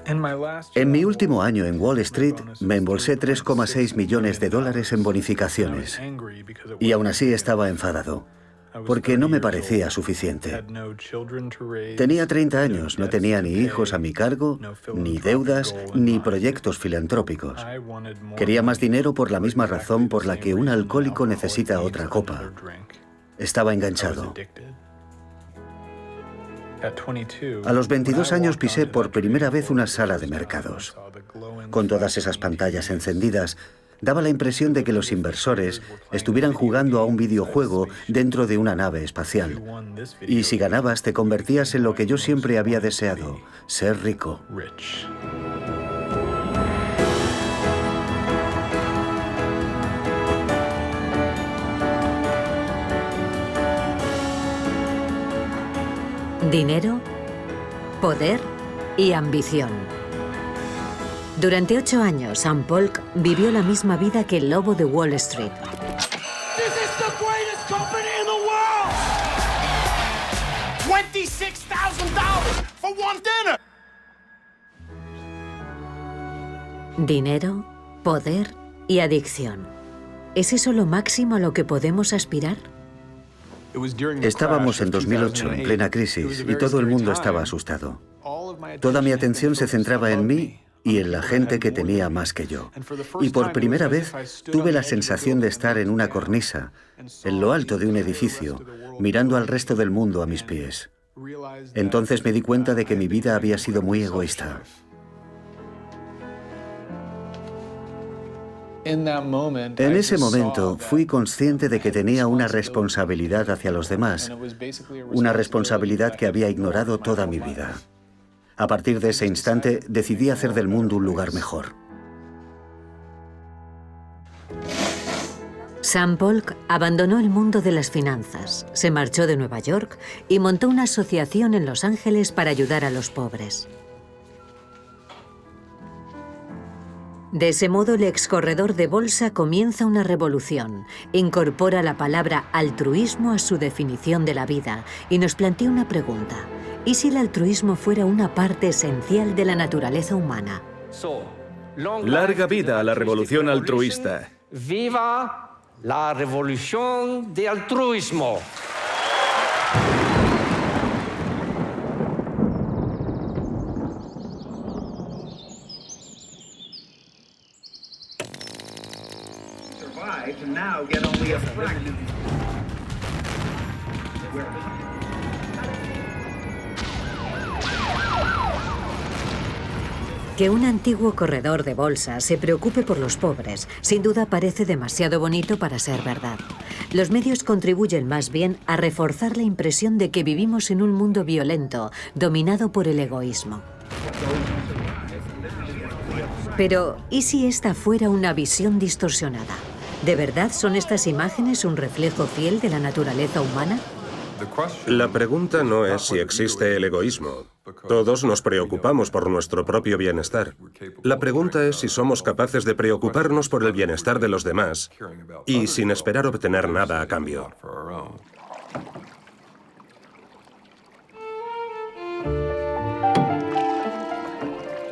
En mi último año en Wall Street, me embolsé 3,6 millones de dólares en bonificaciones. Y aún así estaba enfadado, porque no me parecía suficiente. Tenía 30 años, no tenía ni hijos a mi cargo, ni deudas, ni proyectos filantrópicos. Quería más dinero por la misma razón por la que un alcohólico necesita otra copa. Estaba enganchado. A los 22 años pisé por primera vez una sala de mercados. Con todas esas pantallas encendidas, daba la impresión de que los inversores estuvieran jugando a un videojuego dentro de una nave espacial. Y si ganabas, te convertías en lo que yo siempre había deseado, ser rico. Dinero, poder y ambición. Durante 8 años, Sam Polk vivió la misma vida que el lobo de Wall Street. Dinero, poder y adicción. ¿Es eso lo máximo a lo que podemos aspirar? Estábamos en 2008, en plena crisis, y todo el mundo estaba asustado. Toda mi atención se centraba en mí y en la gente que tenía más que yo. Y por primera vez tuve la sensación de estar en una cornisa, en lo alto de un edificio, mirando al resto del mundo a mis pies. Entonces me di cuenta de que mi vida había sido muy egoísta. En ese momento fui consciente de que tenía una responsabilidad hacia los demás, una responsabilidad que había ignorado toda mi vida. A partir de ese instante decidí hacer del mundo un lugar mejor. Sam Polk abandonó el mundo de las finanzas, se marchó de Nueva York y montó una asociación en Los Ángeles para ayudar a los pobres. De ese modo, el excorredor de bolsa comienza una revolución, incorpora la palabra altruismo a su definición de la vida y nos plantea una pregunta. ¿Y si el altruismo fuera una parte esencial de la naturaleza humana? Larga vida a la revolución altruista. ¡Viva la revolución de altruismo! Que un antiguo corredor de bolsa se preocupe por los pobres, sin duda parece demasiado bonito para ser verdad. Los medios contribuyen más bien a reforzar la impresión de que vivimos en un mundo violento, dominado por el egoísmo. Pero, ¿y si esta fuera una visión distorsionada? ¿De verdad son estas imágenes un reflejo fiel de la naturaleza humana? La pregunta no es si existe el egoísmo. Todos nos preocupamos por nuestro propio bienestar. La pregunta es si somos capaces de preocuparnos por el bienestar de los demás y sin esperar obtener nada a cambio.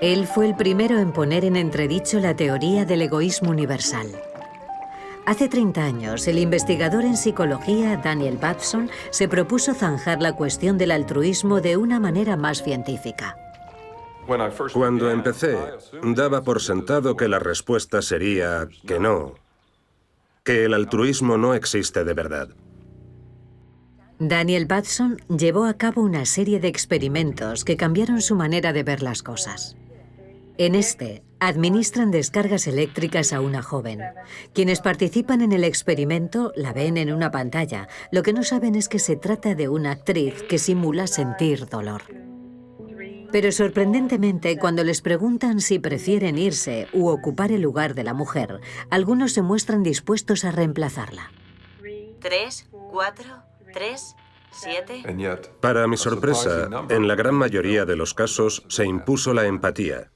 Él fue el primero en poner en entredicho la teoría del egoísmo universal. Hace 30 años, el investigador en psicología Daniel Batson se propuso zanjar la cuestión del altruismo de una manera más científica. Cuando empecé, daba por sentado que la respuesta sería que no, que el altruismo no existe de verdad. Daniel Batson llevó a cabo una serie de experimentos que cambiaron su manera de ver las cosas. En este, administran descargas eléctricas a una joven. Quienes participan en el experimento la ven en una pantalla. Lo que no saben es que se trata de una actriz que simula sentir dolor. Pero sorprendentemente, cuando les preguntan si prefieren irse u ocupar el lugar de la mujer, algunos se muestran dispuestos a reemplazarla. 3, 4, 3, 7... Para mi sorpresa, en la gran mayoría de los casos se impuso la empatía.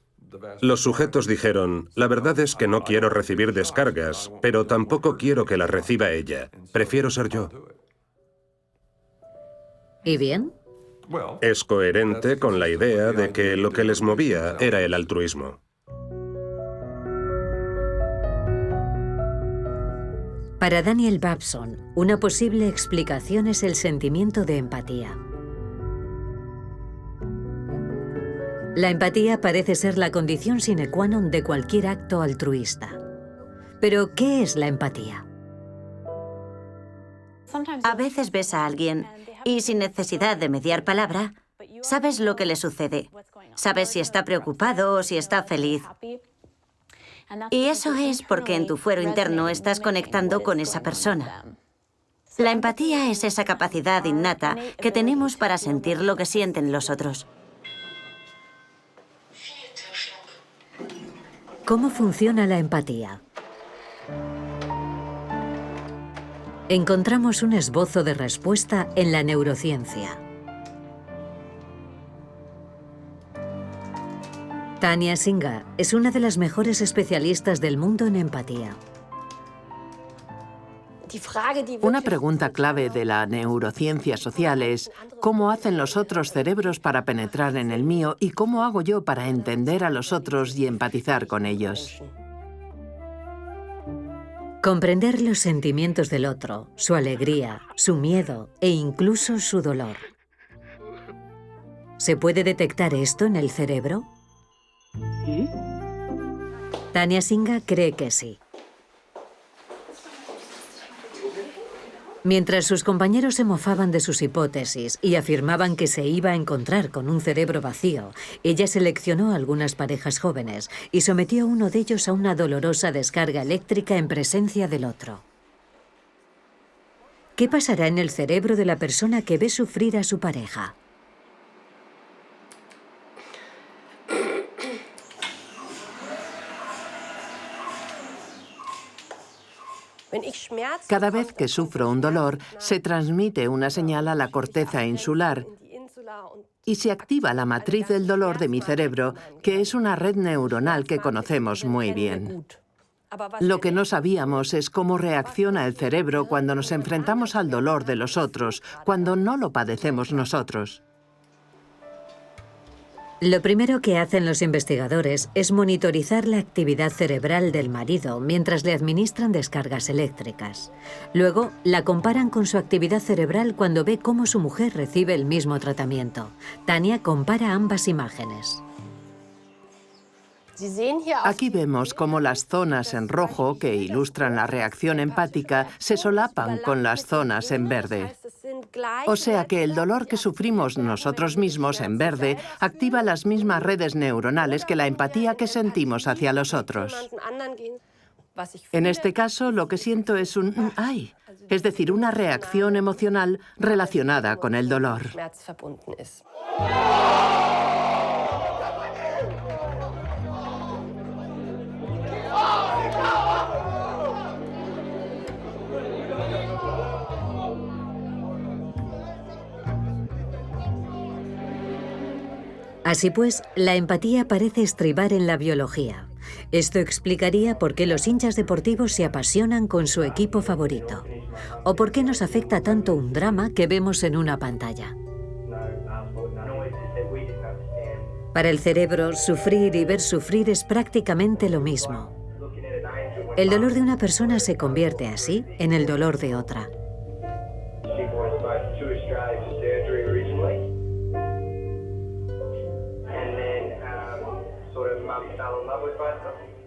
Los sujetos dijeron, la verdad es que no quiero recibir descargas, pero tampoco quiero que las reciba ella. Prefiero ser yo. ¿Y bien? Es coherente con la idea de que lo que les movía era el altruismo. Para Daniel Babson, una posible explicación es el sentimiento de empatía. La empatía parece ser la condición sine qua non de cualquier acto altruista. Pero, ¿qué es la empatía? A veces ves a alguien y sin necesidad de mediar palabra, sabes lo que le sucede. Sabes si está preocupado o si está feliz. Y eso es porque en tu fuero interno estás conectando con esa persona. La empatía es esa capacidad innata que tenemos para sentir lo que sienten los otros. ¿Cómo funciona la empatía? Encontramos un esbozo de respuesta en la neurociencia. Tania Singha es una de las mejores especialistas del mundo en empatía. Una pregunta clave de la neurociencia social es ¿cómo hacen los otros cerebros para penetrar en el mío y cómo hago yo para entender a los otros y empatizar con ellos? Comprender los sentimientos del otro, su alegría, su miedo e incluso su dolor. ¿Se puede detectar esto en el cerebro? Tania Singha cree que sí. Mientras sus compañeros se mofaban de sus hipótesis y afirmaban que se iba a encontrar con un cerebro vacío, ella seleccionó a algunas parejas jóvenes y sometió a uno de ellos a una dolorosa descarga eléctrica en presencia del otro. ¿Qué pasará en el cerebro de la persona que ve sufrir a su pareja? Cada vez que sufro un dolor, se transmite una señal a la corteza insular y se activa la matriz del dolor de mi cerebro, que es una red neuronal que conocemos muy bien. Lo que no sabíamos es cómo reacciona el cerebro cuando nos enfrentamos al dolor de los otros, cuando no lo padecemos nosotros. Lo primero que hacen los investigadores es monitorizar la actividad cerebral del marido mientras le administran descargas eléctricas. Luego, la comparan con su actividad cerebral cuando ve cómo su mujer recibe el mismo tratamiento. Tania compara ambas imágenes. Aquí vemos cómo las zonas en rojo, que ilustran la reacción empática, se solapan con las zonas en verde. O sea que el dolor que sufrimos nosotros mismos en verde activa las mismas redes neuronales que la empatía que sentimos hacia los otros. En este caso, lo que siento es un ¡ay!, es decir, una reacción emocional relacionada con el dolor. Así pues, la empatía parece estribar en la biología. Esto explicaría por qué los hinchas deportivos se apasionan con su equipo favorito, o por qué nos afecta tanto un drama que vemos en una pantalla. Para el cerebro, sufrir y ver sufrir es prácticamente lo mismo. El dolor de una persona se convierte así en el dolor de otra.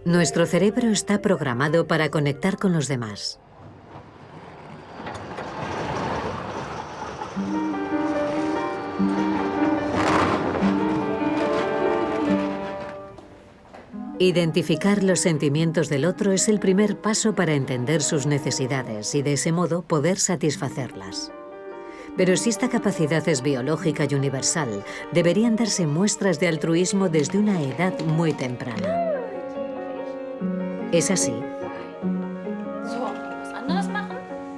Nuestro cerebro está programado para conectar con los demás. Identificar los sentimientos del otro es el primer paso para entender sus necesidades y de ese modo poder satisfacerlas. Pero si esta capacidad es biológica y universal, deberían darse muestras de altruismo desde una edad muy temprana. ¿Es así?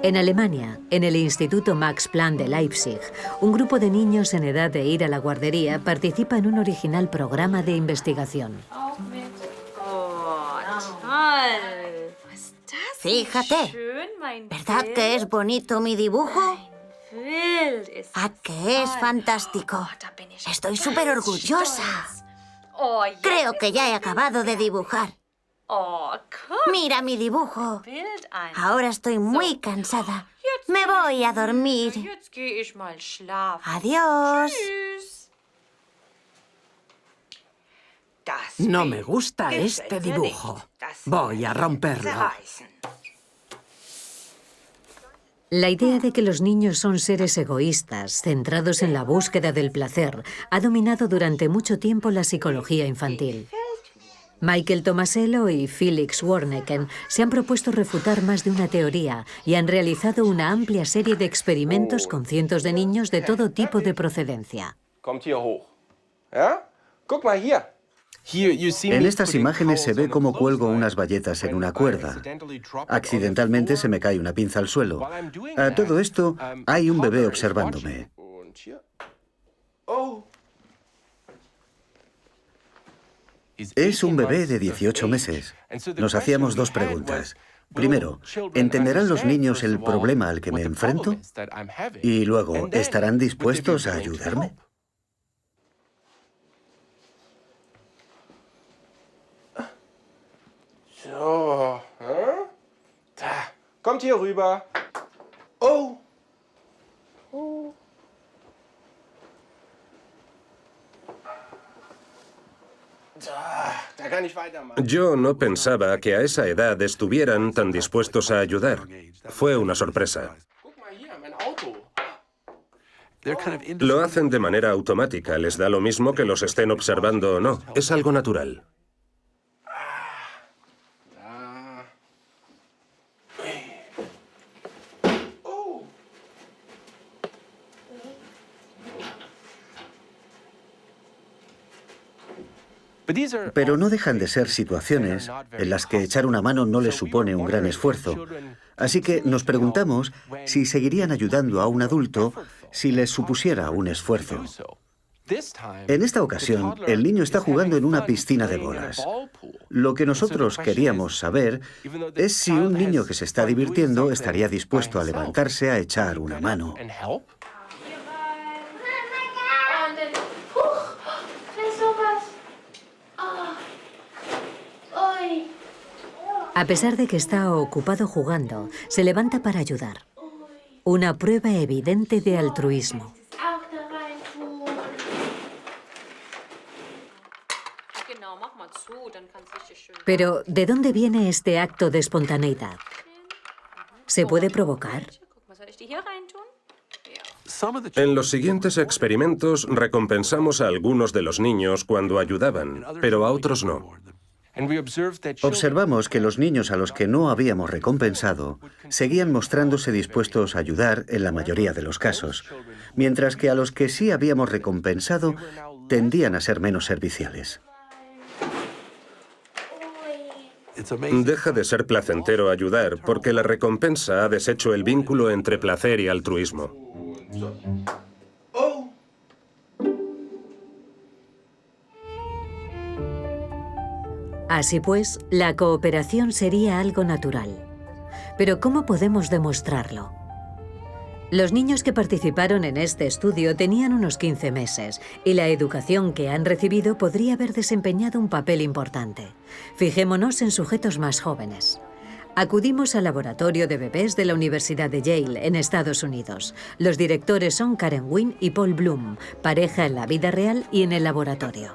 En Alemania, en el Instituto Max Planck de Leipzig, un grupo de niños en edad de ir a la guardería participa en un original programa de investigación. Fíjate, ¿verdad que es bonito mi dibujo? ¿A qué es fantástico? Estoy súper orgullosa. Creo que ya he acabado de dibujar. Mira mi dibujo. Ahora estoy muy cansada. Me voy a dormir. Adiós. No me gusta este dibujo. Voy a romperlo. La idea de que los niños son seres egoístas, centrados en la búsqueda del placer, ha dominado durante mucho tiempo la psicología infantil. Michael Tomasello y Felix Warneken se han propuesto refutar más de una teoría y han realizado una amplia serie de experimentos con cientos de niños de todo tipo de procedencia. En estas imágenes se ve cómo cuelgo unas bayetas en una cuerda. Accidentalmente se me cae una pinza al suelo. A todo esto, hay un bebé observándome. Es un bebé de 18 meses. Nos hacíamos dos preguntas. Primero, ¿entenderán los niños el problema al que me enfrento? Y luego, ¿estarán dispuestos a ayudarme? Kommt hier rüber. Oh. Yo no pensaba que a esa edad estuvieran tan dispuestos a ayudar. Fue una sorpresa. Lo hacen de manera automática, les da lo mismo que los estén observando o no. Es algo natural. Pero no dejan de ser situaciones en las que echar una mano no les supone un gran esfuerzo. Así que nos preguntamos si seguirían ayudando a un adulto si les supusiera un esfuerzo. En esta ocasión, el niño está jugando en una piscina de bolas. Lo que nosotros queríamos saber es si un niño que se está divirtiendo estaría dispuesto a levantarse a echar una mano. A pesar de que está ocupado jugando, se levanta para ayudar. Una prueba evidente de altruismo. Pero, ¿de dónde viene este acto de espontaneidad? ¿Se puede provocar? En los siguientes experimentos recompensamos a algunos de los niños cuando ayudaban, pero a otros no. Observamos que los niños a los que no habíamos recompensado seguían mostrándose dispuestos a ayudar en la mayoría de los casos, mientras que a los que sí habíamos recompensado tendían a ser menos serviciales. Deja de ser placentero ayudar porque la recompensa ha deshecho el vínculo entre placer y altruismo. Así pues, la cooperación sería algo natural. Pero ¿cómo podemos demostrarlo? Los niños que participaron en este estudio tenían unos 15 meses y la educación que han recibido podría haber desempeñado un papel importante. Fijémonos en sujetos más jóvenes. Acudimos al laboratorio de bebés de la Universidad de Yale, en Estados Unidos. Los directores son Karen Wynn y Paul Bloom, pareja en la vida real y en el laboratorio.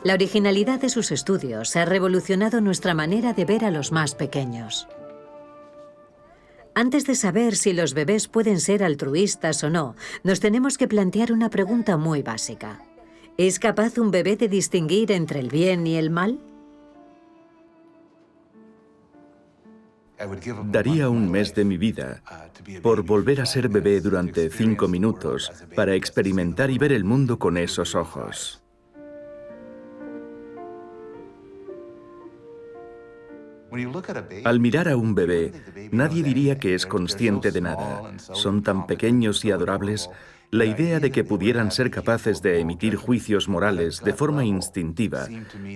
La originalidad de sus estudios ha revolucionado nuestra manera de ver a los más pequeños. Antes de saber si los bebés pueden ser altruistas o no, nos tenemos que plantear una pregunta muy básica. ¿Es capaz un bebé de distinguir entre el bien y el mal? Daría un mes de mi vida por volver a ser bebé durante 5 minutos para experimentar y ver el mundo con esos ojos. Al mirar a un bebé, nadie diría que es consciente de nada. Son tan pequeños y adorables. La idea de que pudieran ser capaces de emitir juicios morales de forma instintiva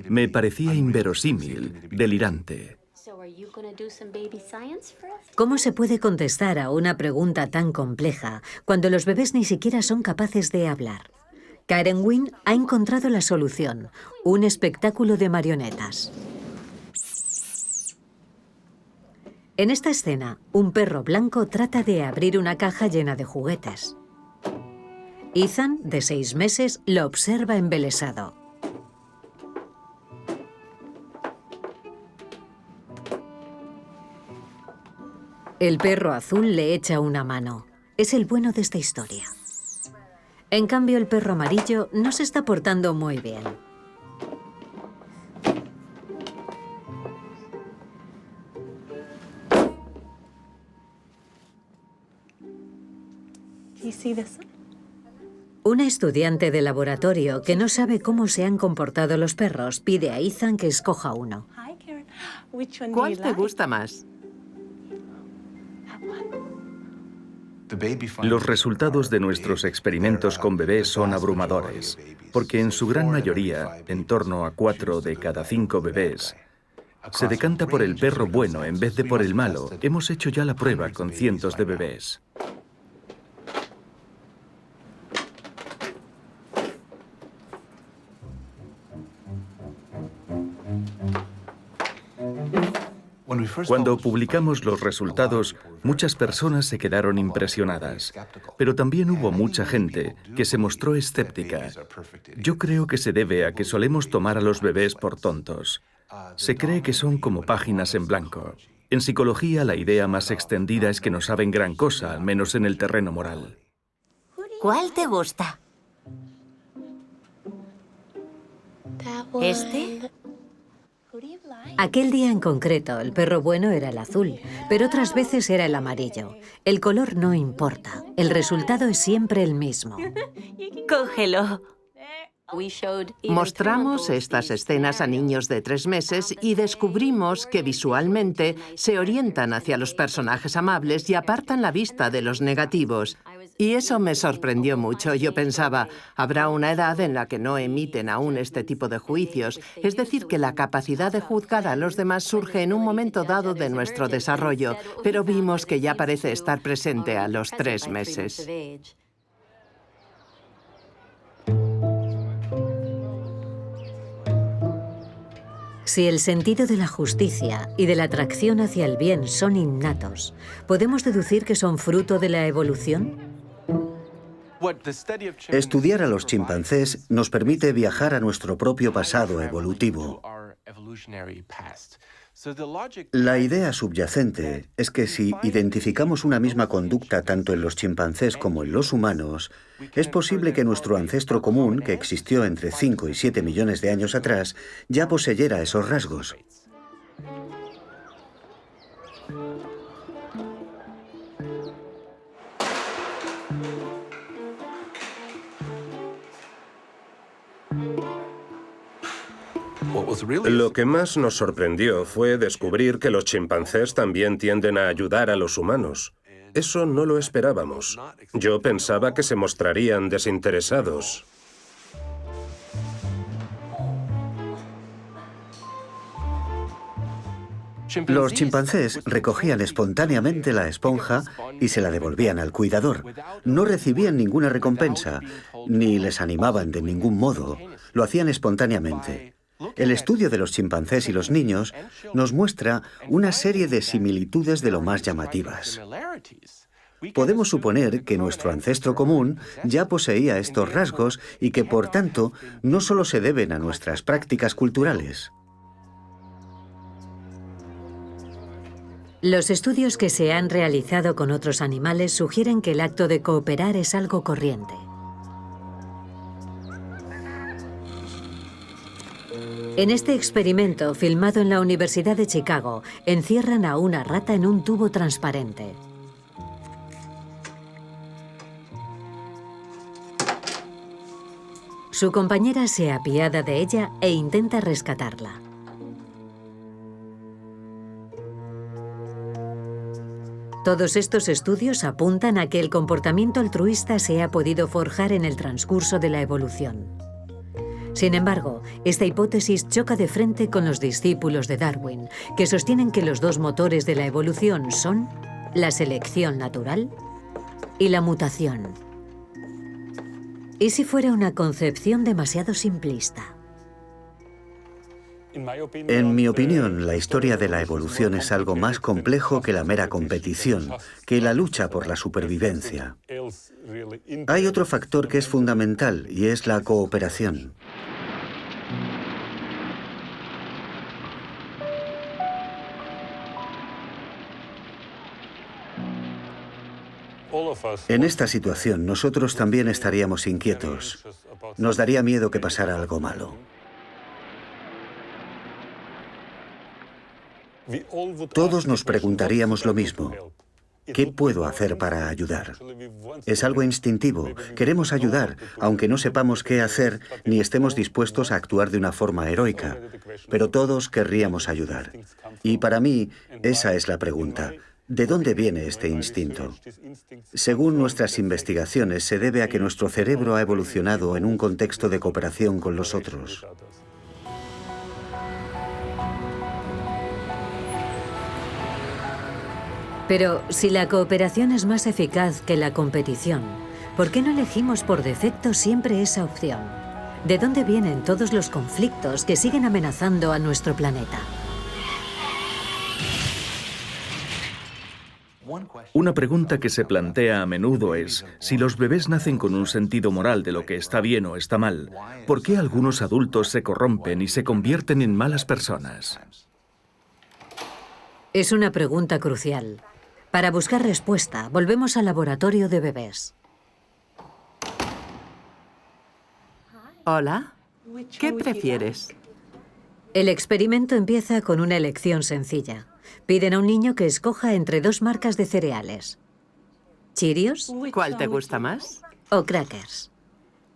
me parecía inverosímil, delirante. ¿Cómo se puede contestar a una pregunta tan compleja cuando los bebés ni siquiera son capaces de hablar? Karen Wynn ha encontrado la solución, un espectáculo de marionetas. En esta escena, un perro blanco trata de abrir una caja llena de juguetes. Ethan, de 6 meses, lo observa embelesado. El perro azul le echa una mano. Es el bueno de esta historia. En cambio, el perro amarillo no se está portando muy bien. Una estudiante de laboratorio que no sabe cómo se han comportado los perros pide a Ethan que escoja uno. ¿Cuál te gusta más? Los resultados de nuestros experimentos con bebés son abrumadores, porque en su gran mayoría, en torno a 4 de cada 5 bebés, se decanta por el perro bueno en vez de por el malo. Hemos hecho ya la prueba con cientos de bebés. Cuando publicamos los resultados, muchas personas se quedaron impresionadas, pero también hubo mucha gente que se mostró escéptica. Yo creo que se debe a que solemos tomar a los bebés por tontos. Se cree que son como páginas en blanco. En psicología, la idea más extendida es que no saben gran cosa, al menos en el terreno moral. ¿Cuál te gusta? ¿Este? Aquel día en concreto, el perro bueno era el azul, pero otras veces era el amarillo. El color no importa, el resultado es siempre el mismo. Cógelo. Mostramos estas escenas a niños de 3 meses y descubrimos que visualmente se orientan hacia los personajes amables y apartan la vista de los negativos. Y eso me sorprendió mucho. Yo pensaba, habrá una edad en la que no emiten aún este tipo de juicios. Es decir, que la capacidad de juzgar a los demás surge en un momento dado de nuestro desarrollo, pero vimos que ya parece estar presente a los 3 meses. Si el sentido de la justicia y de la atracción hacia el bien son innatos, ¿podemos deducir que son fruto de la evolución? Estudiar a los chimpancés nos permite viajar a nuestro propio pasado evolutivo. La idea subyacente es que si identificamos una misma conducta tanto en los chimpancés como en los humanos, es posible que nuestro ancestro común, que existió entre 5 y 7 millones de años atrás, ya poseyera esos rasgos. Lo que más nos sorprendió fue descubrir que los chimpancés también tienden a ayudar a los humanos. Eso no lo esperábamos. Yo pensaba que se mostrarían desinteresados. Los chimpancés recogían espontáneamente la esponja y se la devolvían al cuidador. No recibían ninguna recompensa, ni les animaban de ningún modo. Lo hacían espontáneamente. El estudio de los chimpancés y los niños nos muestra una serie de similitudes de lo más llamativas. Podemos suponer que nuestro ancestro común ya poseía estos rasgos y que, por tanto, no solo se deben a nuestras prácticas culturales. Los estudios que se han realizado con otros animales sugieren que el acto de cooperar es algo corriente. En este experimento, filmado en la Universidad de Chicago, encierran a una rata en un tubo transparente. Su compañera se apiada de ella e intenta rescatarla. Todos estos estudios apuntan a que el comportamiento altruista se ha podido forjar en el transcurso de la evolución. Sin embargo, esta hipótesis choca de frente con los discípulos de Darwin, que sostienen que los dos motores de la evolución son la selección natural y la mutación. ¿Y si fuera una concepción demasiado simplista? En mi opinión, la historia de la evolución es algo más complejo que la mera competición, que la lucha por la supervivencia. Hay otro factor que es fundamental y es la cooperación. En esta situación, nosotros también estaríamos inquietos. Nos daría miedo que pasara algo malo. Todos nos preguntaríamos lo mismo. ¿Qué puedo hacer para ayudar? Es algo instintivo. Queremos ayudar, aunque no sepamos qué hacer ni estemos dispuestos a actuar de una forma heroica. Pero todos querríamos ayudar. Y para mí, esa es la pregunta. ¿De dónde viene este instinto? Según nuestras investigaciones, se debe a que nuestro cerebro ha evolucionado en un contexto de cooperación con los otros. Pero si la cooperación es más eficaz que la competición, ¿por qué no elegimos por defecto siempre esa opción? ¿De dónde vienen todos los conflictos que siguen amenazando a nuestro planeta? Una pregunta que se plantea a menudo es, si los bebés nacen con un sentido moral de lo que está bien o está mal, ¿por qué algunos adultos se corrompen y se convierten en malas personas? Es una pregunta crucial. Para buscar respuesta, volvemos al laboratorio de bebés. Hola, ¿qué prefieres? El experimento empieza con una elección sencilla. Piden a un niño que escoja entre dos marcas de cereales. ¿Cheerios ¿Cuál te gusta más? o Crackers?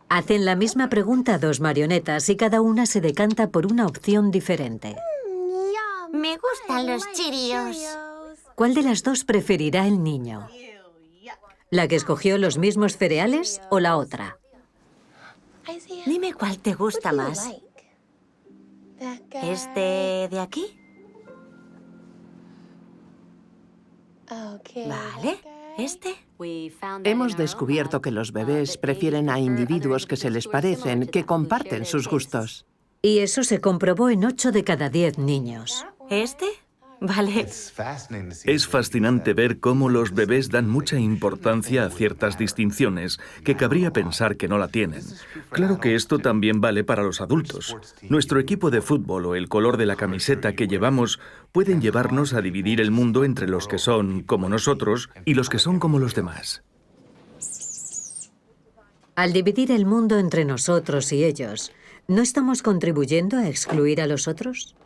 Hacen la misma pregunta a dos marionetas y cada una se decanta por una opción diferente. Me gustan los Cheerios. ¿Cuál de las dos preferirá el niño? ¿La que escogió los mismos cereales o la otra? Dime cuál te gusta más. ¿Este de aquí? Vale. ¿Este? Hemos descubierto que los bebés prefieren a individuos que se les parecen, que comparten sus gustos. Y eso se comprobó en 8 de cada 10 niños. ¿Este? Vale. Es fascinante ver cómo los bebés dan mucha importancia a ciertas distinciones que cabría pensar que no la tienen. Claro que esto también vale para los adultos. Nuestro equipo de fútbol o el color de la camiseta que llevamos pueden llevarnos a dividir el mundo entre los que son como nosotros y los que son como los demás. Al dividir el mundo entre nosotros y ellos, ¿no estamos contribuyendo a excluir a los otros?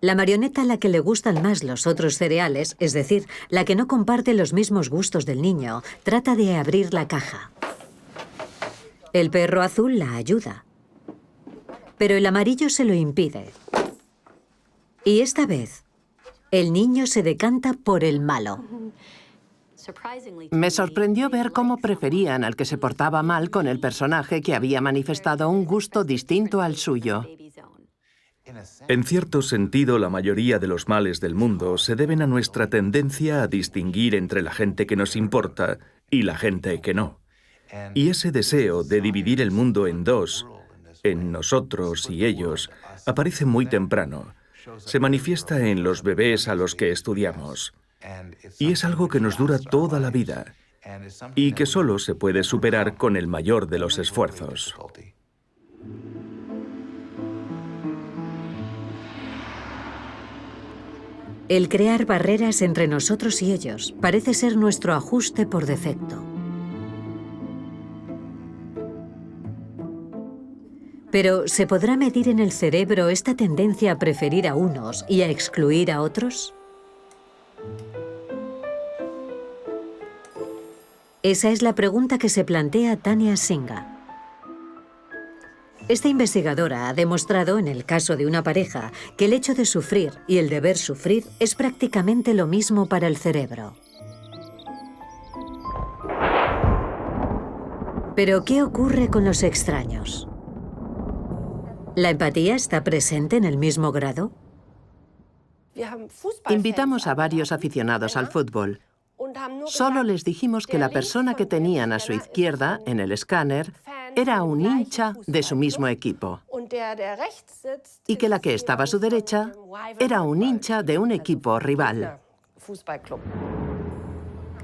La marioneta a la que le gustan más los otros cereales, es decir, la que no comparte los mismos gustos del niño, trata de abrir la caja. El perro azul la ayuda, pero el amarillo se lo impide. Y esta vez, el niño se decanta por el malo. Me sorprendió ver cómo preferían al que se portaba mal con el personaje que había manifestado un gusto distinto al suyo. En cierto sentido, la mayoría de los males del mundo se deben a nuestra tendencia a distinguir entre la gente que nos importa y la gente que no. Y ese deseo de dividir el mundo en dos, en nosotros y ellos, aparece muy temprano. Se manifiesta en los bebés a los que estudiamos. Y es algo que nos dura toda la vida y que solo se puede superar con el mayor de los esfuerzos. El crear barreras entre nosotros y ellos parece ser nuestro ajuste por defecto. Pero, ¿se podrá medir en el cerebro esta tendencia a preferir a unos y a excluir a otros? Esa es la pregunta que se plantea Tania Singa. Esta investigadora ha demostrado, en el caso de una pareja, que el hecho de sufrir y el deber sufrir es prácticamente lo mismo para el cerebro. Pero, ¿qué ocurre con los extraños? ¿La empatía está presente en el mismo grado? Invitamos a varios aficionados al fútbol. Solo les dijimos que la persona que tenían a su izquierda, en el escáner, era un hincha de su mismo equipo. Y que la que estaba a su derecha era un hincha de un equipo rival.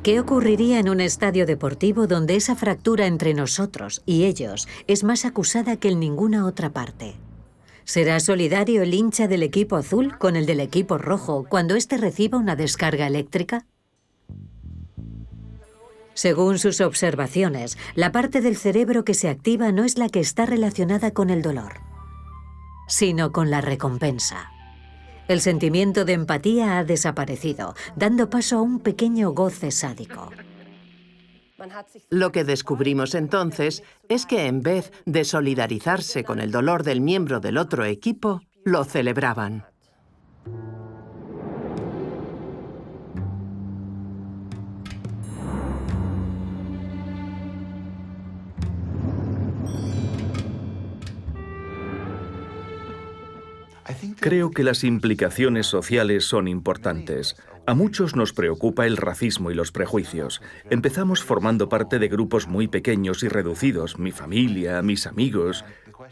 ¿Qué ocurriría en un estadio deportivo donde esa fractura entre nosotros y ellos es más acusada que en ninguna otra parte? ¿Será solidario el hincha del equipo azul con el del equipo rojo cuando éste reciba una descarga eléctrica? Según sus observaciones, la parte del cerebro que se activa no es la que está relacionada con el dolor, sino con la recompensa. El sentimiento de empatía ha desaparecido, dando paso a un pequeño goce sádico. Lo que descubrimos entonces es que en vez de solidarizarse con el dolor del miembro del otro equipo, lo celebraban. Creo que las implicaciones sociales son importantes. A muchos nos preocupa el racismo y los prejuicios. Empezamos formando parte de grupos muy pequeños y reducidos, mi familia, mis amigos,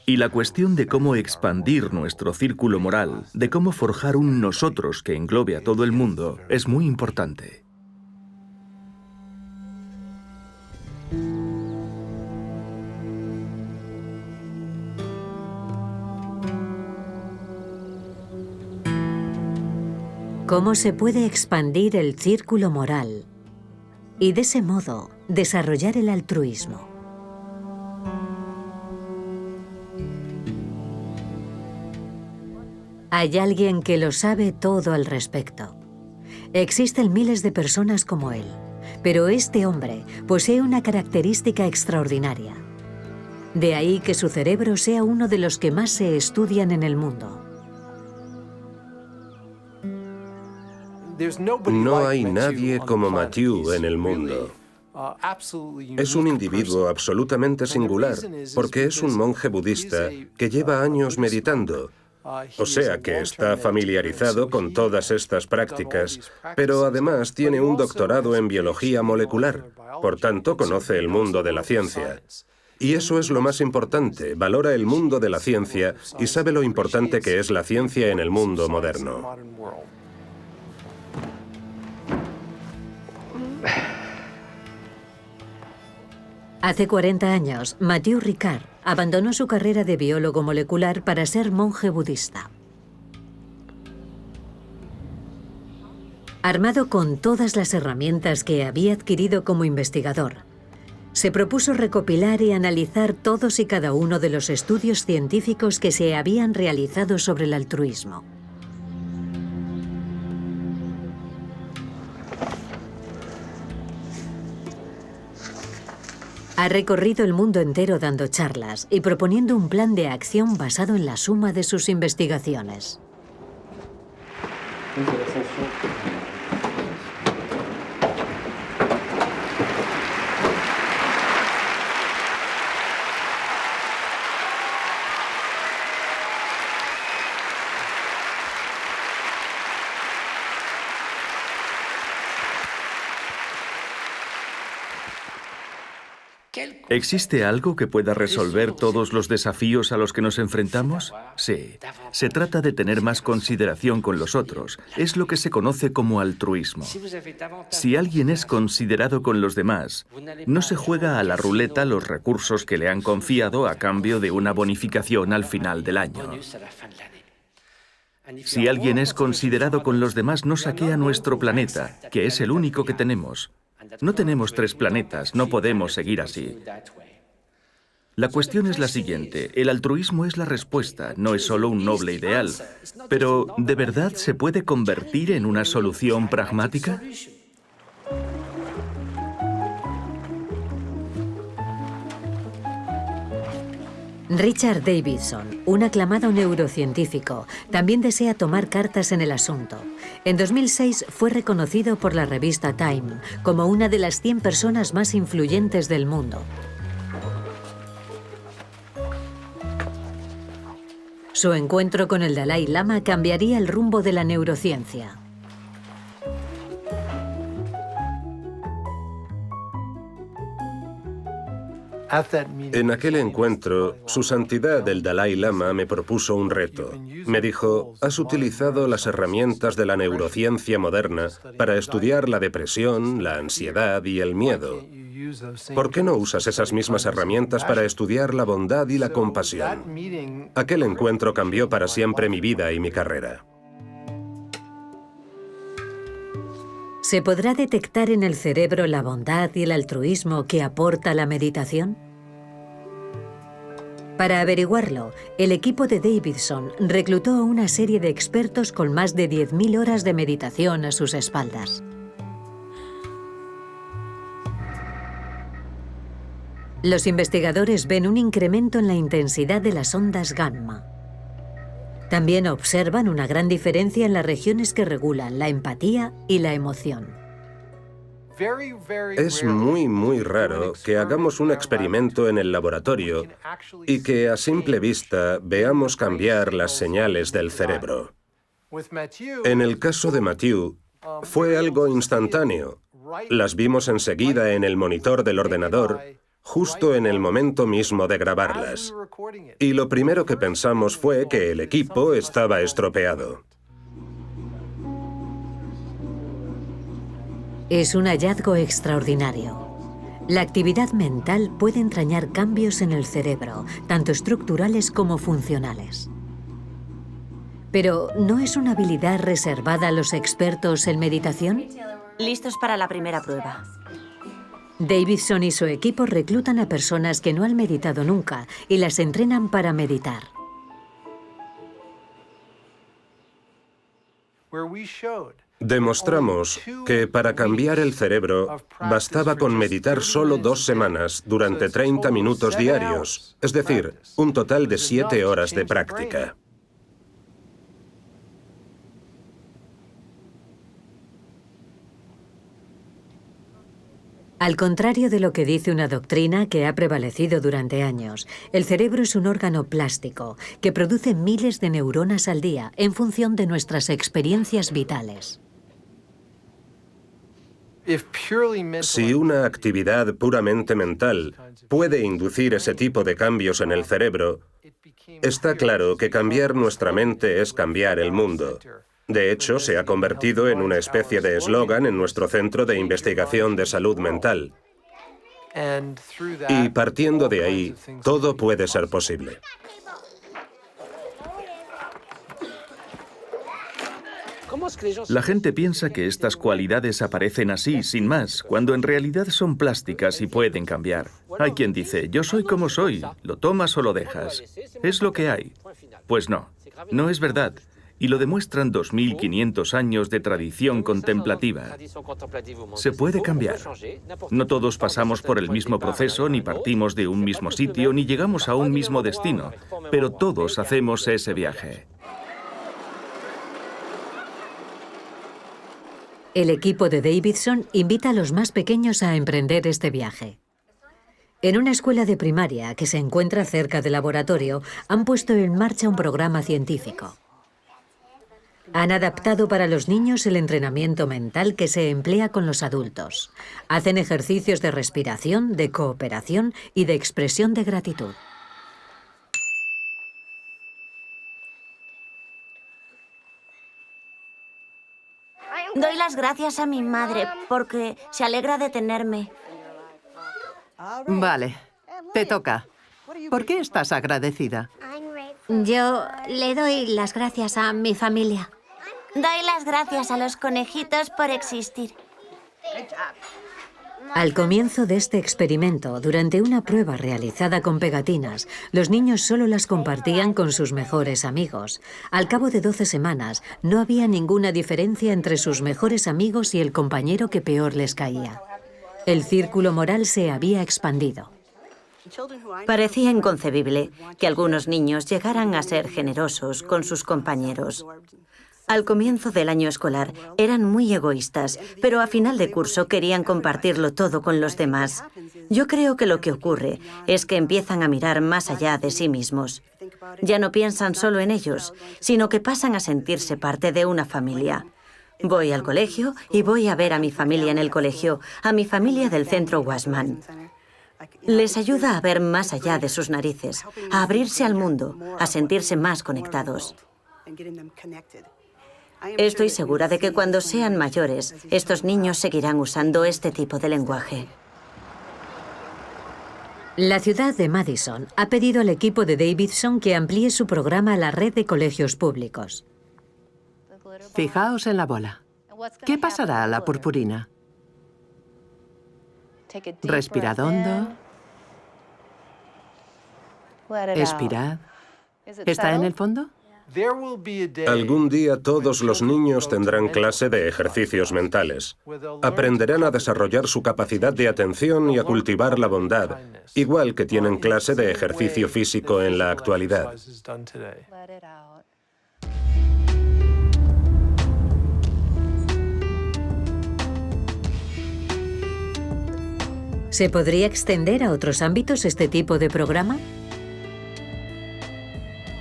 y la cuestión de cómo expandir nuestro círculo moral, de cómo forjar un nosotros que englobe a todo el mundo, es muy importante. ¿Cómo se puede expandir el círculo moral y de ese modo desarrollar el altruismo? Hay alguien que lo sabe todo al respecto. Existen miles de personas como él, pero este hombre posee una característica extraordinaria. De ahí que su cerebro sea uno de los que más se estudian en el mundo. No hay nadie como Matthew en el mundo. Es un individuo absolutamente singular, porque es un monje budista que lleva años meditando. O sea que está familiarizado con todas estas prácticas, pero además tiene un doctorado en biología molecular, por tanto conoce el mundo de la ciencia. Y eso es lo más importante, valora el mundo de la ciencia y sabe lo importante que es la ciencia en el mundo moderno. Hace 40 años, Matthew Ricard abandonó su carrera de biólogo molecular para ser monje budista. Armado con todas las herramientas que había adquirido como investigador, se propuso recopilar y analizar todos y cada uno de los estudios científicos que se habían realizado sobre el altruismo. Ha recorrido el mundo entero dando charlas y proponiendo un plan de acción basado en la suma de sus investigaciones. ¿Existe algo que pueda resolver todos los desafíos a los que nos enfrentamos? Sí. Se trata de tener más consideración con los otros. Es lo que se conoce como altruismo. Si alguien es considerado con los demás, no se juega a la ruleta los recursos que le han confiado a cambio de una bonificación al final del año. Si alguien es considerado con los demás, no saquea nuestro planeta, que es el único que tenemos. No tenemos 3 planetas, no podemos seguir así. La cuestión es la siguiente, el altruismo es la respuesta, no es solo un noble ideal, pero ¿de verdad se puede convertir en una solución pragmática? Richard Davidson, un aclamado neurocientífico, también desea tomar cartas en el asunto. En 2006 fue reconocido por la revista Time como una de las 100 personas más influyentes del mundo. Su encuentro con el Dalai Lama cambiaría el rumbo de la neurociencia. En aquel encuentro, Su Santidad el Dalai Lama me propuso un reto. Me dijo, has utilizado las herramientas de la neurociencia moderna para estudiar la depresión, la ansiedad y el miedo. ¿Por qué no usas esas mismas herramientas para estudiar la bondad y la compasión? Aquel encuentro cambió para siempre mi vida y mi carrera. ¿Se podrá detectar en el cerebro la bondad y el altruismo que aporta la meditación? Para averiguarlo, el equipo de Davidson reclutó a una serie de expertos con más de 10.000 horas de meditación a sus espaldas. Los investigadores ven un incremento en la intensidad de las ondas gamma. También observan una gran diferencia en las regiones que regulan la empatía y la emoción. Es muy raro que hagamos un experimento en el laboratorio y que a simple vista veamos cambiar las señales del cerebro. En el caso de Matthew, fue algo instantáneo. Las vimos enseguida en el monitor del ordenador, justo en el momento mismo de grabarlas. Y lo primero que pensamos fue que el equipo estaba estropeado. Es un hallazgo extraordinario. La actividad mental puede entrañar cambios en el cerebro, tanto estructurales como funcionales. Pero, ¿no es una habilidad reservada a los expertos en meditación? Listos para la primera prueba. Davidson y su equipo reclutan a personas que no han meditado nunca y las entrenan para meditar. Demostramos que para cambiar el cerebro bastaba con meditar solo 2 semanas durante 30 minutos diarios, es decir, un total de 7 horas de práctica. Al contrario de lo que dice una doctrina que ha prevalecido durante años, el cerebro es un órgano plástico que produce miles de neuronas al día en función de nuestras experiencias vitales. Si una actividad puramente mental puede inducir ese tipo de cambios en el cerebro, está claro que cambiar nuestra mente es cambiar el mundo. De hecho, se ha convertido en una especie de eslogan en nuestro Centro de Investigación de Salud Mental. Y partiendo de ahí, todo puede ser posible. La gente piensa que estas cualidades aparecen así, sin más, cuando en realidad son plásticas y pueden cambiar. Hay quien dice, yo soy como soy, lo tomas o lo dejas. Es lo que hay. Pues no, no es verdad. Y lo demuestran 2.500 años de tradición contemplativa. Se puede cambiar. No todos pasamos por el mismo proceso, ni partimos de un mismo sitio, ni llegamos a un mismo destino, pero todos hacemos ese viaje. El equipo de Davidson invita a los más pequeños a emprender este viaje. En una escuela de primaria que se encuentra cerca del laboratorio, han puesto en marcha un programa científico. Han adaptado para los niños el entrenamiento mental que se emplea con los adultos. Hacen ejercicios de respiración, de cooperación y de expresión de gratitud. Doy las gracias a mi madre porque se alegra de tenerme. Vale, te toca. ¿Por qué estás agradecida? Yo le doy las gracias a mi familia. Doy las gracias a los conejitos por existir. Al comienzo de este experimento, durante una prueba realizada con pegatinas, los niños solo las compartían con sus mejores amigos. Al cabo de 12 semanas, no había ninguna diferencia entre sus mejores amigos y el compañero que peor les caía. El círculo moral se había expandido. Parecía inconcebible que algunos niños llegaran a ser generosos con sus compañeros. Al comienzo del año escolar eran muy egoístas, pero a final de curso querían compartirlo todo con los demás. Yo creo que lo que ocurre es que empiezan a mirar más allá de sí mismos. Ya no piensan solo en ellos, sino que pasan a sentirse parte de una familia. Voy al colegio y voy a ver a mi familia en el colegio, a mi familia del centro Wassman. Les ayuda a ver más allá de sus narices, a abrirse al mundo, a sentirse más conectados. Estoy segura de que cuando sean mayores, estos niños seguirán usando este tipo de lenguaje. La ciudad de Madison ha pedido al equipo de Davidson que amplíe su programa a la red de colegios públicos. Fijaos en la bola. ¿Qué pasará a la purpurina? Respirad hondo. Expirad. ¿Está en el fondo? Algún día todos los niños tendrán clase de ejercicios mentales. Aprenderán a desarrollar su capacidad de atención y a cultivar la bondad, igual que tienen clase de ejercicio físico en la actualidad. ¿Se podría extender a otros ámbitos este tipo de programa?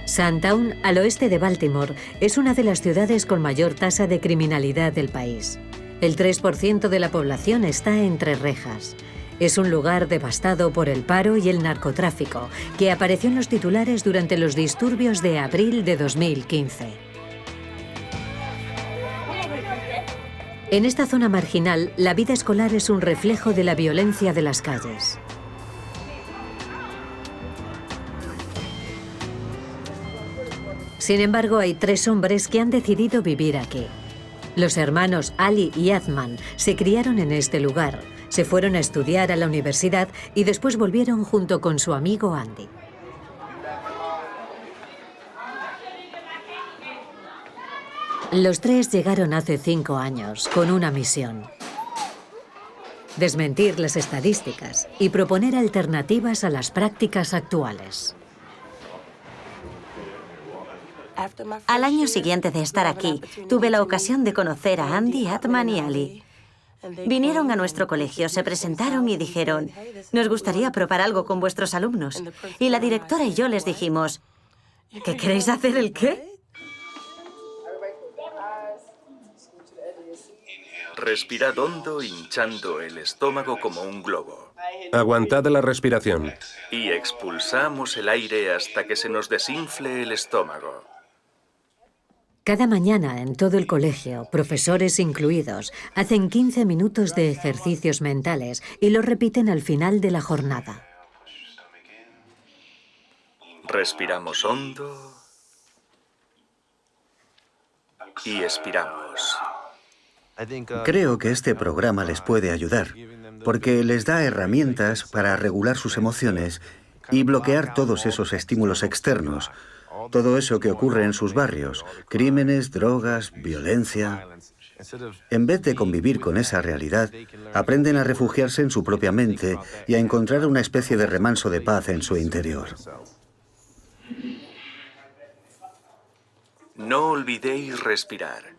Sandtown, al oeste de Baltimore, es una de las ciudades con mayor tasa de criminalidad del país. El 3% de la población está entre rejas. Es un lugar devastado por el paro y el narcotráfico, que apareció en los titulares durante los disturbios de abril de 2015. En esta zona marginal, la vida escolar es un reflejo de la violencia de las calles. Sin embargo, hay 3 hombres que han decidido vivir aquí. Los hermanos Ali y Athman se criaron en este lugar, se fueron a estudiar a la universidad y después volvieron junto con su amigo Andy. Los 3 llegaron hace 5 años con una misión: desmentir las estadísticas y proponer alternativas a las prácticas actuales. Al año siguiente de estar aquí, tuve la ocasión de conocer a Andy, Athman y Ali. Vinieron a nuestro colegio, se presentaron y dijeron: nos gustaría probar algo con vuestros alumnos. Y la directora y yo les dijimos: ¿qué queréis hacer el qué? Respirad hondo, hinchando el estómago como un globo. Aguantad la respiración. Y expulsamos el aire hasta que se nos desinfle el estómago. Cada mañana en todo el colegio, profesores incluidos, hacen 15 minutos de ejercicios mentales y lo repiten al final de la jornada. Respiramos hondo y expiramos. Creo que este programa les puede ayudar, porque les da herramientas para regular sus emociones y bloquear todos esos estímulos externos, todo eso que ocurre en sus barrios, crímenes, drogas, violencia. En vez de convivir con esa realidad, aprenden a refugiarse en su propia mente y a encontrar una especie de remanso de paz en su interior. No olvidéis respirar.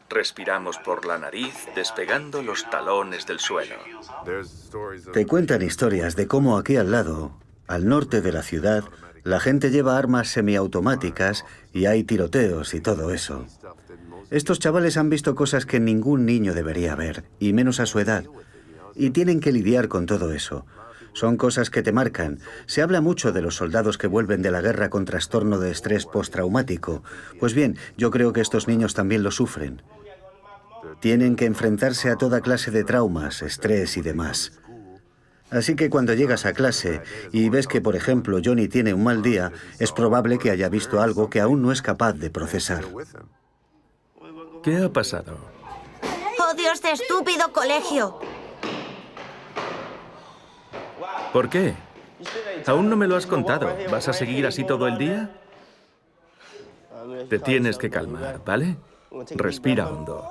Respiramos por la nariz, despegando los talones del suelo. Te cuentan historias de cómo aquí al lado, al norte de la ciudad, la gente lleva armas semiautomáticas y hay tiroteos y todo eso. Estos chavales han visto cosas que ningún niño debería ver, y menos a su edad. Y tienen que lidiar con todo eso. Son cosas que te marcan. Se habla mucho de los soldados que vuelven de la guerra con trastorno de estrés postraumático. Pues bien, yo creo que estos niños también lo sufren. Tienen que enfrentarse a toda clase de traumas, estrés y demás. Así que cuando llegas a clase y ves que, por ejemplo, Johnny tiene un mal día, es probable que haya visto algo que aún no es capaz de procesar. ¿Qué ha pasado? ¡Odio este estúpido colegio! ¿Por qué? Aún no me lo has contado. ¿Vas a seguir así todo el día? Te tienes que calmar, ¿vale? Respira hondo.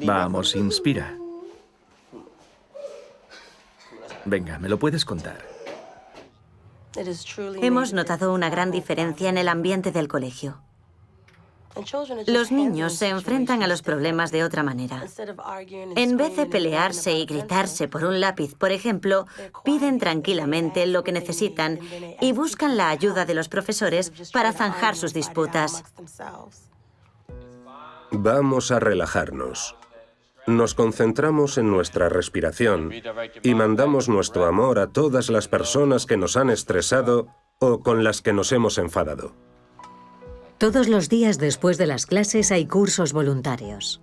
Vamos, inspira. Venga, ¿me lo puedes contar? Hemos notado una gran diferencia en el ambiente del colegio. Los niños se enfrentan a los problemas de otra manera. En vez de pelearse y gritarse por un lápiz, por ejemplo, piden tranquilamente lo que necesitan y buscan la ayuda de los profesores para zanjar sus disputas. Vamos a relajarnos. Nos concentramos en nuestra respiración y mandamos nuestro amor a todas las personas que nos han estresado o con las que nos hemos enfadado. Todos los días después de las clases hay cursos voluntarios.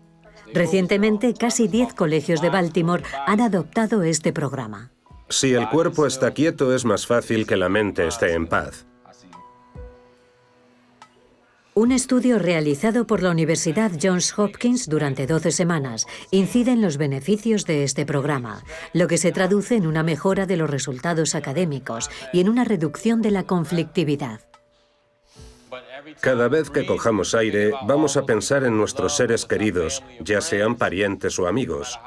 Recientemente, casi 10 colegios de Baltimore han adoptado este programa. Si el cuerpo está quieto, es más fácil que la mente esté en paz. Un estudio realizado por la Universidad Johns Hopkins durante 12 semanas incide en los beneficios de este programa, lo que se traduce en una mejora de los resultados académicos y en una reducción de la conflictividad. Cada vez que cojamos aire, vamos a pensar en nuestros seres queridos, ya sean parientes o amigos.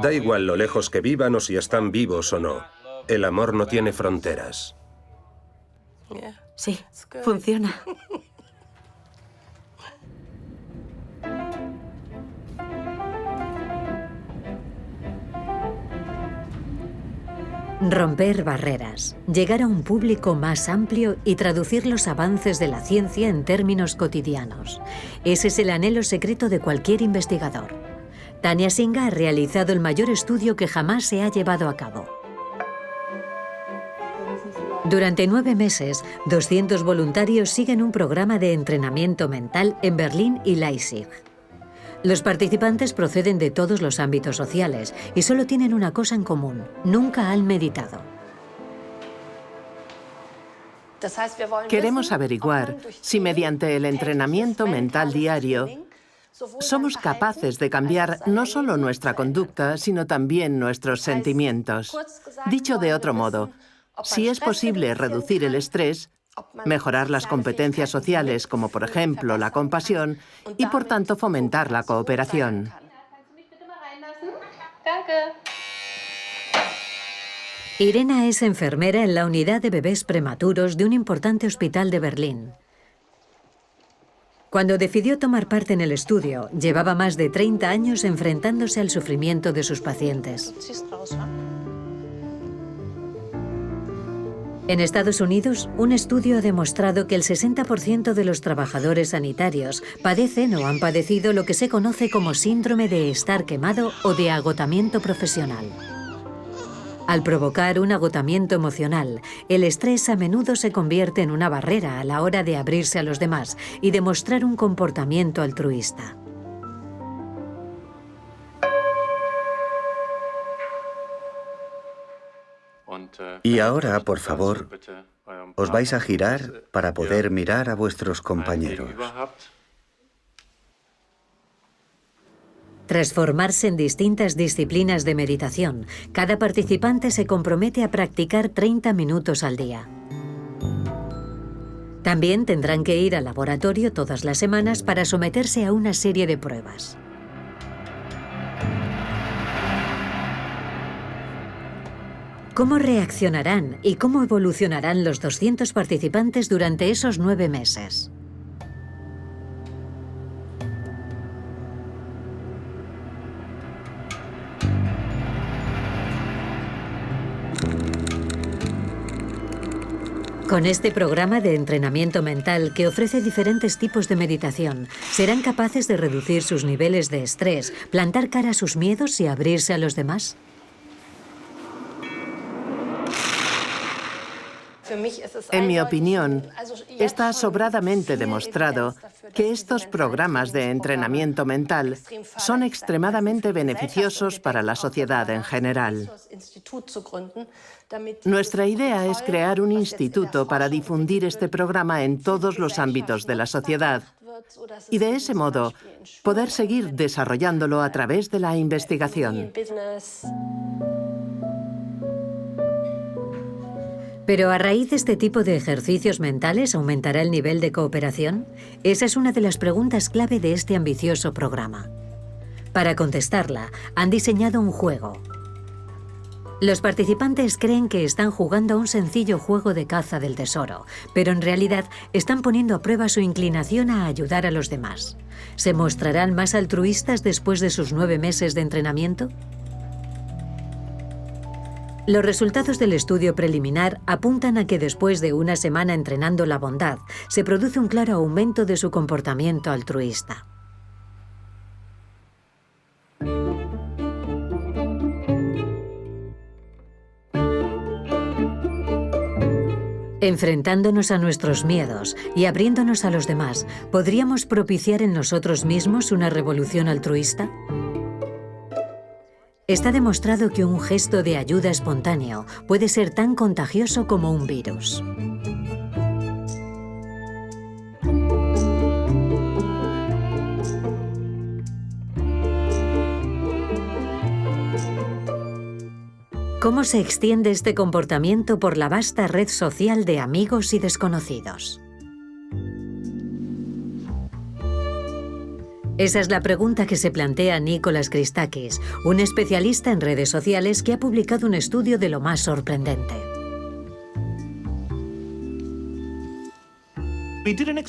Da igual lo lejos que vivan o si están vivos o no. El amor no tiene fronteras. Sí, funciona. Romper barreras, llegar a un público más amplio y traducir los avances de la ciencia en términos cotidianos. Ese es el anhelo secreto de cualquier investigador. Tania Singa ha realizado el mayor estudio que jamás se ha llevado a cabo. Durante 9 meses, 200 voluntarios siguen un programa de entrenamiento mental en Berlín y Leipzig. Los participantes proceden de todos los ámbitos sociales y solo tienen una cosa en común: nunca han meditado. Queremos averiguar si mediante el entrenamiento mental diario somos capaces de cambiar no solo nuestra conducta, sino también nuestros sentimientos. Dicho de otro modo, si es posible reducir el estrés, mejorar las competencias sociales, como por ejemplo la compasión, y por tanto fomentar la cooperación. Irena es enfermera en la unidad de bebés prematuros de un importante hospital de Berlín. Cuando decidió tomar parte en el estudio, llevaba más de 30 años enfrentándose al sufrimiento de sus pacientes. En Estados Unidos, un estudio ha demostrado que el 60% de los trabajadores sanitarios padecen o han padecido lo que se conoce como síndrome de estar quemado o de agotamiento profesional. Al provocar un agotamiento emocional, el estrés a menudo se convierte en una barrera a la hora de abrirse a los demás y demostrar un comportamiento altruista. Y ahora, por favor, os vais a girar para poder mirar a vuestros compañeros. Tras formarse en distintas disciplinas de meditación, cada participante se compromete a practicar 30 minutos al día. También tendrán que ir al laboratorio todas las semanas para someterse a una serie de pruebas. ¿Cómo reaccionarán y cómo evolucionarán los 200 participantes durante esos 9 meses? Con este programa de entrenamiento mental que ofrece diferentes tipos de meditación, serán capaces de reducir sus niveles de estrés, plantar cara a sus miedos y abrirse a los demás. En mi opinión, está sobradamente demostrado que estos programas de entrenamiento mental son extremadamente beneficiosos para la sociedad en general. Nuestra idea es crear un instituto para difundir este programa en todos los ámbitos de la sociedad y de ese modo poder seguir desarrollándolo a través de la investigación. Pero a raíz de este tipo de ejercicios mentales, ¿aumentará el nivel de cooperación? Esa es una de las preguntas clave de este ambicioso programa. Para contestarla, han diseñado un juego. Los participantes creen que están jugando a un sencillo juego de caza del tesoro, pero en realidad están poniendo a prueba su inclinación a ayudar a los demás. ¿Se mostrarán más altruistas después de sus 9 meses de entrenamiento? Los resultados del estudio preliminar apuntan a que después de una semana entrenando la bondad, se produce un claro aumento de su comportamiento altruista. Enfrentándonos a nuestros miedos y abriéndonos a los demás, ¿podríamos propiciar en nosotros mismos una revolución altruista? Está demostrado que un gesto de ayuda espontáneo puede ser tan contagioso como un virus. ¿Cómo se extiende este comportamiento por la vasta red social de amigos y desconocidos? Esa es la pregunta que se plantea Nicholas Christakis, un especialista en redes sociales que ha publicado un estudio de lo más sorprendente.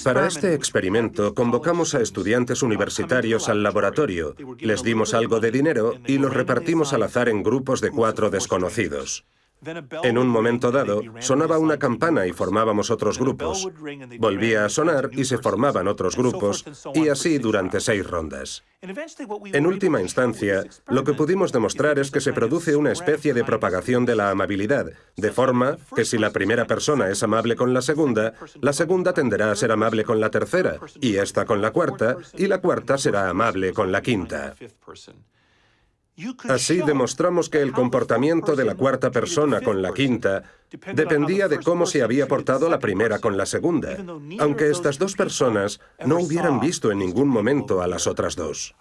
Para este experimento convocamos a estudiantes universitarios al laboratorio, les dimos algo de dinero y los repartimos al azar en grupos de 4 desconocidos. En un momento dado, sonaba una campana y formábamos otros grupos. Volvía a sonar y se formaban otros grupos, y así durante 6 rondas. En última instancia, lo que pudimos demostrar es que se produce una especie de propagación de la amabilidad, de forma que si la primera persona es amable con la segunda tenderá a ser amable con la tercera, y esta con la cuarta, y la cuarta será amable con la quinta. Así demostramos que el comportamiento de la cuarta persona con la quinta dependía de cómo se había portado la primera con la segunda, aunque estas 2 personas no hubieran visto en ningún momento a las otras 2.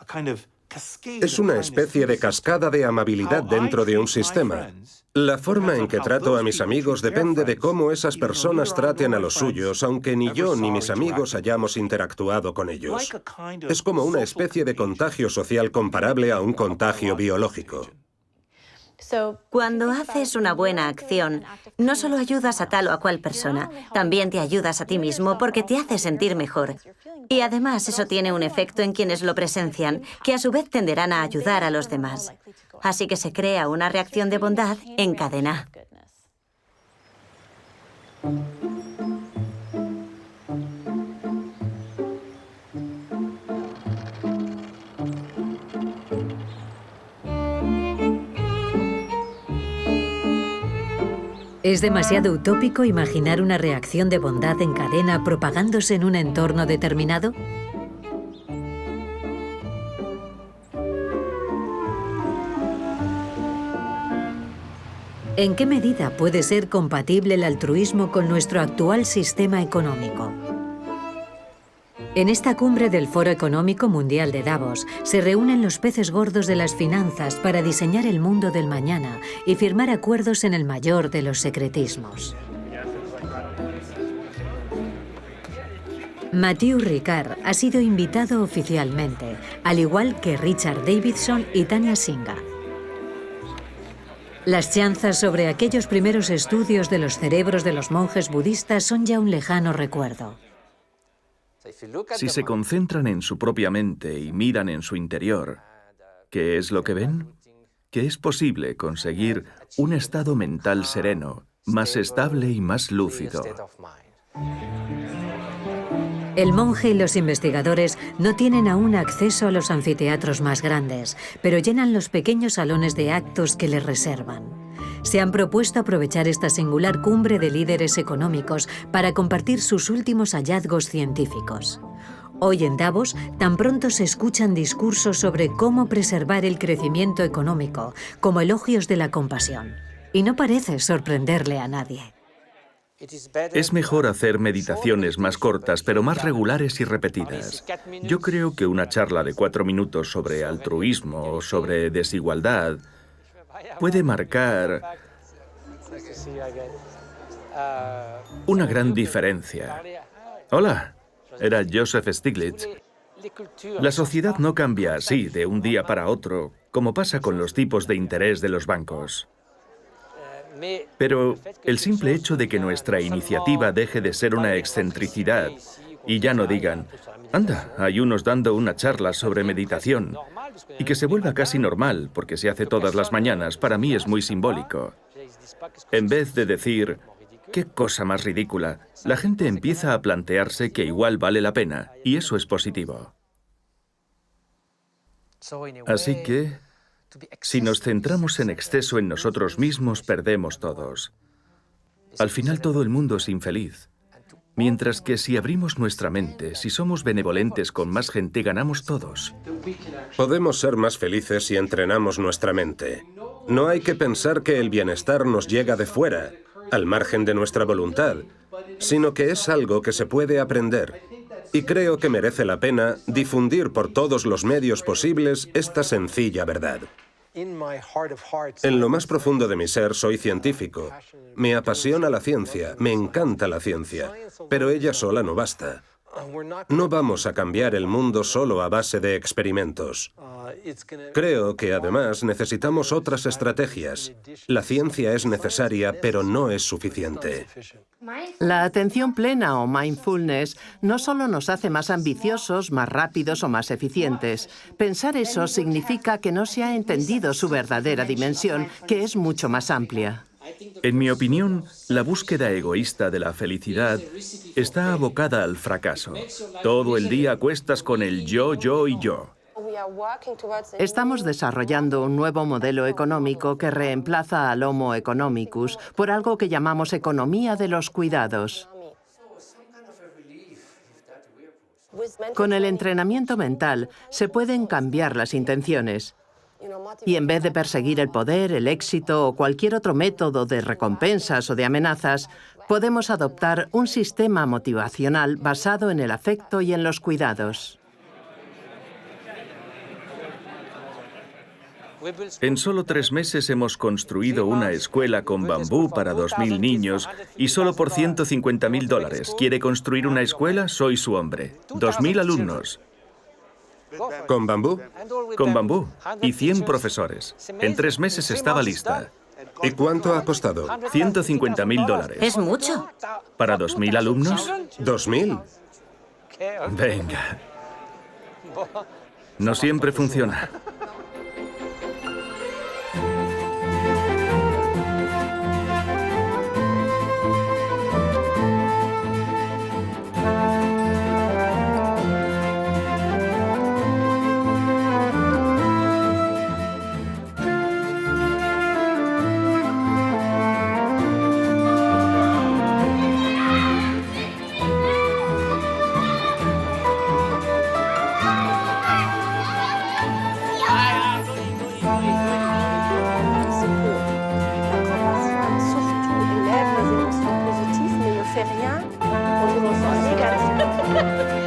Es una especie de cascada de amabilidad dentro de un sistema. La forma en que trato a mis amigos depende de cómo esas personas traten a los suyos, aunque ni yo ni mis amigos hayamos interactuado con ellos. Es como una especie de contagio social comparable a un contagio biológico. Cuando haces una buena acción, no solo ayudas a tal o a cual persona, también te ayudas a ti mismo porque te hace sentir mejor. Y además eso tiene un efecto en quienes lo presencian, que a su vez tenderán a ayudar a los demás. Así que se crea una reacción de bondad en cadena. ¿Es demasiado utópico imaginar una reacción de bondad en cadena propagándose en un entorno determinado? ¿En qué medida puede ser compatible el altruismo con nuestro actual sistema económico? En esta cumbre del Foro Económico Mundial de Davos se reúnen los peces gordos de las finanzas para diseñar el mundo del mañana y firmar acuerdos en el mayor de los secretismos. Matthew Ricard ha sido invitado oficialmente, al igual que Richard Davidson y Tanya Sinha. Las chanzas sobre aquellos primeros estudios de los cerebros de los monjes budistas son ya un lejano recuerdo. Si se concentran en su propia mente y miran en su interior, ¿qué es lo que ven? Que es posible conseguir un estado mental sereno, más estable y más lúcido. El monje y los investigadores no tienen aún acceso a los anfiteatros más grandes, pero llenan los pequeños salones de actos que les reservan. Se han propuesto aprovechar esta singular cumbre de líderes económicos para compartir sus últimos hallazgos científicos. Hoy en Davos, tan pronto se escuchan discursos sobre cómo preservar el crecimiento económico, como elogios de la compasión. Y no parece sorprenderle a nadie. Es mejor hacer meditaciones más cortas, pero más regulares y repetidas. Yo creo que una charla de 4 minutos sobre altruismo o sobre desigualdad puede marcar una gran diferencia. Hola, era Joseph Stiglitz. La sociedad no cambia así de un día para otro, como pasa con los tipos de interés de los bancos. Pero el simple hecho de que nuestra iniciativa deje de ser una excentricidad y ya no digan, anda, hay unos dando una charla sobre meditación, y que se vuelva casi normal porque se hace todas las mañanas, para mí es muy simbólico. En vez de decir, qué cosa más ridícula, la gente empieza a plantearse que igual vale la pena, y eso es positivo. Así que, si nos centramos en exceso en nosotros mismos, perdemos todos. Al final todo el mundo es infeliz. Mientras que si abrimos nuestra mente, si somos benevolentes con más gente, ganamos todos. Podemos ser más felices si entrenamos nuestra mente. No hay que pensar que el bienestar nos llega de fuera, al margen de nuestra voluntad, sino que es algo que se puede aprender. Y creo que merece la pena difundir por todos los medios posibles esta sencilla verdad. En lo más profundo de mi ser soy científico. Me apasiona la ciencia, me encanta la ciencia, pero ella sola no basta. No vamos a cambiar el mundo solo a base de experimentos. Creo que además necesitamos otras estrategias. La ciencia es necesaria, pero no es suficiente. La atención plena o mindfulness no solo nos hace más ambiciosos, más rápidos o más eficientes. Pensar eso significa que no se ha entendido su verdadera dimensión, que es mucho más amplia. En mi opinión, la búsqueda egoísta de la felicidad está abocada al fracaso. Todo el día a cuestas con el yo, yo y yo. Estamos desarrollando un nuevo modelo económico que reemplaza al Homo economicus por algo que llamamos economía de los cuidados. Con el entrenamiento mental se pueden cambiar las intenciones. Y en vez de perseguir el poder, el éxito o cualquier otro método de recompensas o de amenazas, podemos adoptar un sistema motivacional basado en el afecto y en los cuidados. En solo 3 meses hemos construido una escuela con bambú para 2.000 niños y solo por $150.000. ¿Quiere construir una escuela? Soy su hombre. 2.000 alumnos. ¿Con bambú? Con bambú. Y 100 profesores. En 3 meses estaba lista. ¿Y cuánto ha costado? $150.000. Es mucho. ¿Para 2.000 alumnos? ¿2.000? Venga. No siempre funciona. Rien, on se sent négatif.